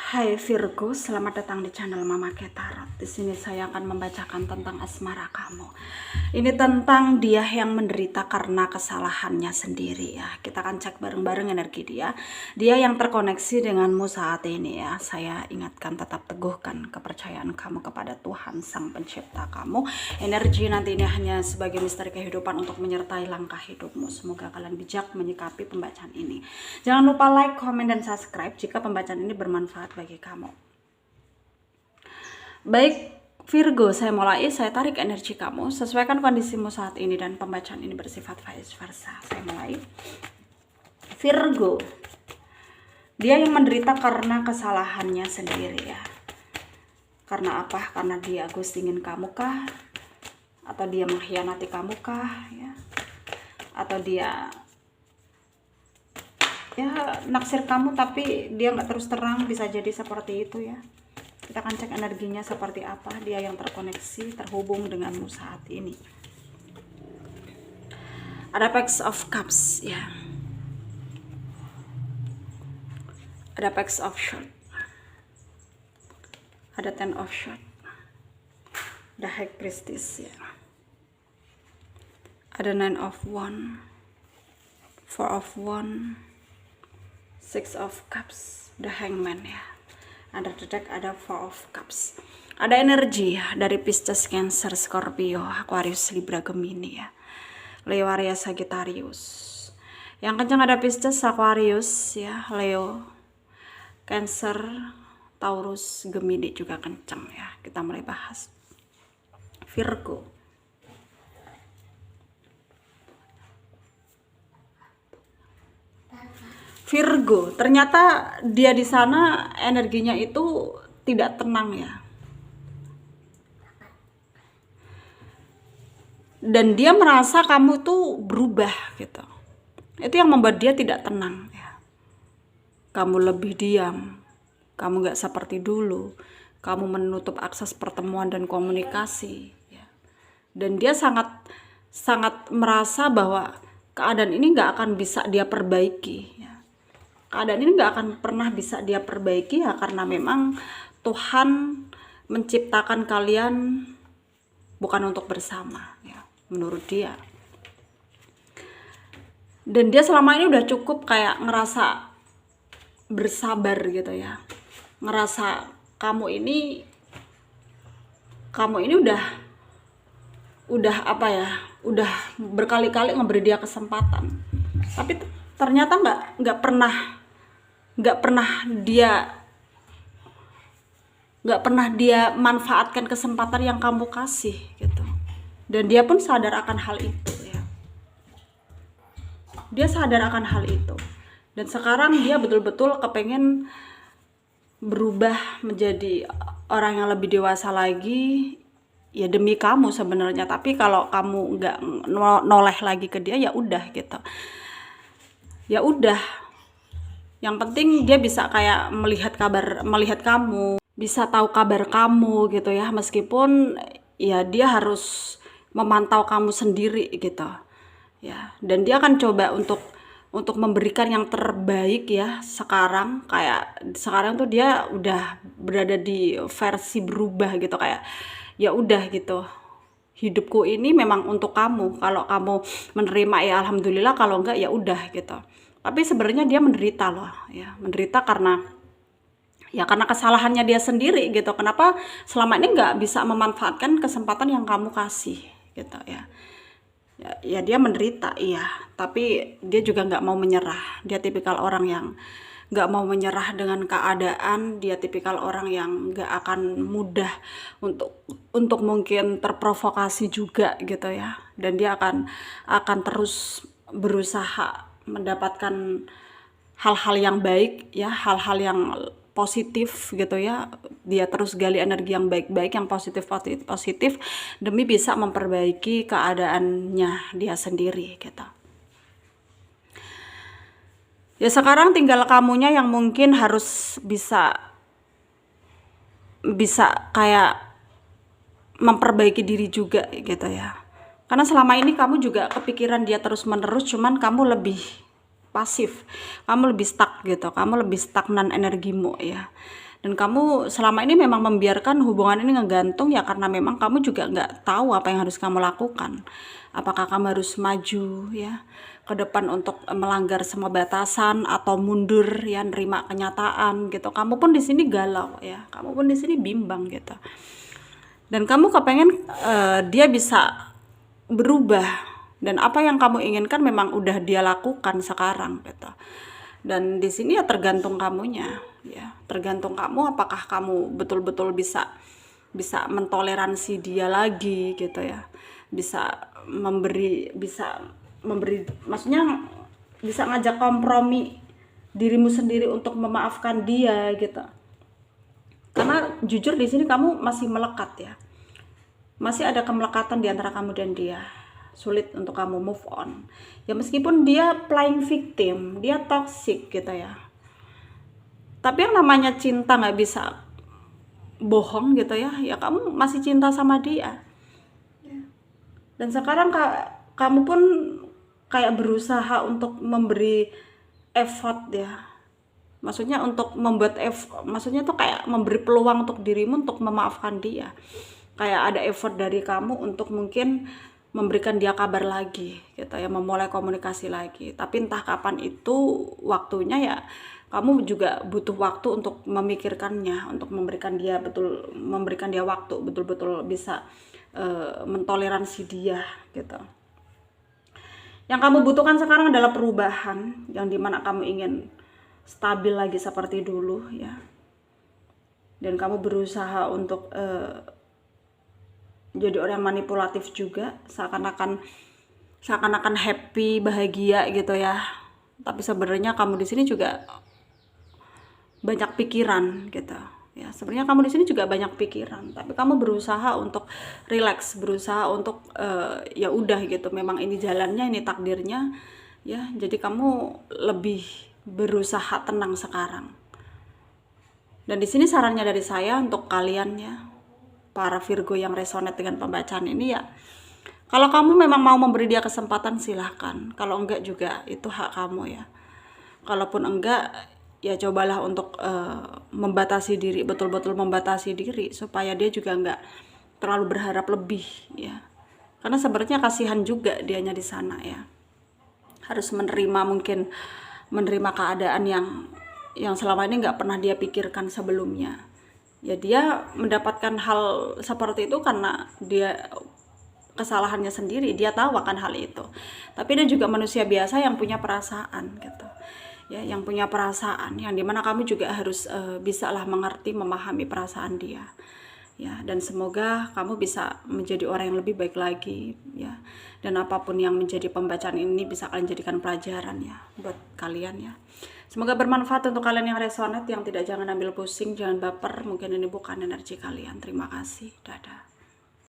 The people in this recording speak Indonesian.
Hai Virgo, selamat datang di channel Mama Ketarot. Di sini saya akan membacakan tentang asmara kamu. Ini tentang dia yang menderita karena kesalahannya sendiri ya. Kita akan cek bareng-bareng energi dia. Dia yang terkoneksi denganmu saat ini ya. Saya ingatkan, tetap teguhkan kepercayaan kamu kepada Tuhan Sang Pencipta kamu. Energi nanti ini hanya sebagai misteri kehidupan untuk menyertai langkah hidupmu. Semoga kalian bijak menyikapi pembacaan ini. Jangan lupa like, komen, dan subscribe jika pembacaan ini bermanfaat bagi kamu. Baik Virgo, saya mulai. Saya tarik energi kamu, sesuaikan kondisimu saat ini, dan pembacaan ini bersifat vice versa. Saya mulai. Virgo, dia yang menderita karena kesalahannya sendiri ya. Karena apa? Karena dia ghostingin kamu kah? Atau dia mengkhianati kamu kah ya? Atau dia ya naksir kamu tapi dia nggak terus terang, bisa jadi seperti itu ya. Kita akan cek energinya seperti apa dia yang terkoneksi, terhubung denganmu saat ini. Ada Page of Cups ya, ada Page of Swords, ada Ten of Swords, ada High Priestess ya, ada Nine of Wands, Four of Wands, Six of Cups, the Hangman ya. Under the deck ada Four of Cups. Ada energi ya dari Pisces, Cancer, Scorpio, Aquarius, Libra, Gemini ya. Leo, Aries, Sagittarius. Yang kencang ada Pisces, Aquarius ya, Leo, Cancer, Taurus, Gemini juga kencang ya. Kita mulai bahas. Virgo. Virgo, ternyata dia di sana energinya itu tidak tenang ya. Dan dia merasa kamu tuh berubah gitu. Itu yang membuat dia tidak tenang ya. Kamu lebih diam, kamu gak seperti dulu, kamu menutup akses pertemuan dan komunikasi ya. Dan dia sangat merasa bahwa keadaan ini gak akan bisa dia perbaiki ya. Keadaan ini gak akan pernah bisa dia perbaiki ya, karena memang Tuhan menciptakan kalian bukan untuk bersama ya, menurut dia. Dan dia selama ini udah cukup kayak ngerasa bersabar gitu ya, ngerasa kamu ini udah apa ya, udah berkali-kali ngeberi dia kesempatan, tapi ternyata nggak pernah dia manfaatkan kesempatan yang kamu kasih gitu. Dan dia pun sadar akan hal itu ya. Dia sadar akan hal itu. Dan sekarang dia betul-betul kepengen berubah menjadi orang yang lebih dewasa lagi ya, demi kamu sebenarnya. Tapi kalau kamu nggak noleh lagi ke dia, ya udah gitu. Ya udah, yang penting dia bisa kayak melihat kamu, bisa tahu kabar kamu gitu ya, meskipun ya dia harus memantau kamu sendiri gitu ya. Dan dia akan coba untuk memberikan yang terbaik ya. Sekarang tuh dia udah berada di versi berubah gitu, kayak ya udah gitu, hidupku ini memang untuk kamu. Kalau kamu menerima ya alhamdulillah, kalau enggak ya udah gitu. Tapi sebenarnya dia menderita loh ya, menderita karena kesalahannya dia sendiri gitu. Kenapa selama ini nggak bisa memanfaatkan kesempatan yang kamu kasih gitu ya. Ya dia menderita iya, tapi dia juga nggak mau menyerah. Dia tipikal orang yang nggak mau menyerah dengan keadaan. Dia tipikal orang yang nggak akan mudah untuk mungkin terprovokasi juga gitu ya. Dan dia akan terus berusaha mendapatkan hal-hal yang baik ya, hal-hal yang positif gitu ya. Dia terus gali energi yang baik-baik, yang positif demi bisa memperbaiki keadaannya dia sendiri gitu. Ya sekarang tinggal kamunya yang mungkin harus bisa kayak memperbaiki diri juga gitu ya. Karena selama ini kamu juga kepikiran dia terus-menerus, cuman kamu lebih pasif, kamu lebih stuck gitu, kamu lebih stagnan energimu ya. Dan kamu selama ini memang membiarkan hubungan ini ngegantung ya karena memang kamu juga nggak tahu apa yang harus kamu lakukan. Apakah kamu harus maju ya ke depan untuk melanggar semua batasan atau mundur ya nerima kenyataan gitu. Kamu pun di sini galau ya. Kamu pun di sini bimbang gitu. Dan kamu kepengen dia bisa berubah, dan apa yang kamu inginkan memang udah dia lakukan sekarang gitu. Dan di sini ya tergantung kamunya ya, tergantung kamu apakah kamu betul-betul bisa mentoleransi dia lagi gitu ya, bisa memberi maksudnya bisa ngajak kompromi dirimu sendiri untuk memaafkan dia gitu. Karena jujur di sini kamu masih melekat ya, masih ada kemelekatan di antara kamu dan dia, sulit untuk kamu move on ya, meskipun dia playing victim, dia toxic gitu ya, tapi yang namanya cinta nggak bisa bohong gitu ya, ya kamu masih cinta sama dia. Dan sekarang kamu pun kayak berusaha untuk memberi effort ya, maksudnya untuk membuat maksudnya tuh kayak memberi peluang untuk dirimu untuk memaafkan dia, kayak ada effort dari kamu untuk mungkin memberikan dia kabar lagi gitu ya, memulai komunikasi lagi. Tapi entah kapan itu waktunya ya, kamu juga butuh waktu untuk memikirkannya, untuk memberikan dia waktu betul-betul bisa mentoleransi dia gitu. Yang kamu butuhkan sekarang adalah perubahan, yang dimana kamu ingin stabil lagi seperti dulu ya, dan kamu berusaha untuk jadi orang yang manipulatif juga, seakan-akan happy, bahagia gitu ya, tapi sebenarnya kamu di sini juga banyak pikiran gitu ya. Sebenarnya kamu di sini juga banyak pikiran, tapi kamu berusaha untuk relax, berusaha untuk ya udah gitu, memang ini jalannya, ini takdirnya ya. Jadi kamu lebih berusaha tenang sekarang. Dan di sini sarannya dari saya untuk kalian ya, para Virgo yang resonate dengan pembacaan ini ya, kalau kamu memang mau memberi dia kesempatan silahkan, kalau enggak juga itu hak kamu ya. Kalaupun enggak ya cobalah untuk membatasi diri, betul-betul membatasi diri supaya dia juga enggak terlalu berharap lebih ya, karena sebenarnya kasihan juga dianya di sana ya, harus menerima keadaan yang selama ini nggak pernah dia pikirkan sebelumnya ya. Dia mendapatkan hal seperti itu karena dia kesalahannya sendiri, dia tahu akan hal itu, tapi dia juga manusia biasa yang punya perasaan gitu ya, yang punya perasaan, yang dimana kamu juga harus bisalah mengerti, memahami perasaan dia ya. Dan semoga kamu bisa menjadi orang yang lebih baik lagi ya, dan apapun yang menjadi pembacaan ini bisa kalian jadikan pelajaran ya buat kalian ya. Semoga bermanfaat untuk kalian yang resonate, yang tidak jangan ambil pusing, jangan baper, mungkin ini bukan energi kalian. Terima kasih, dadah.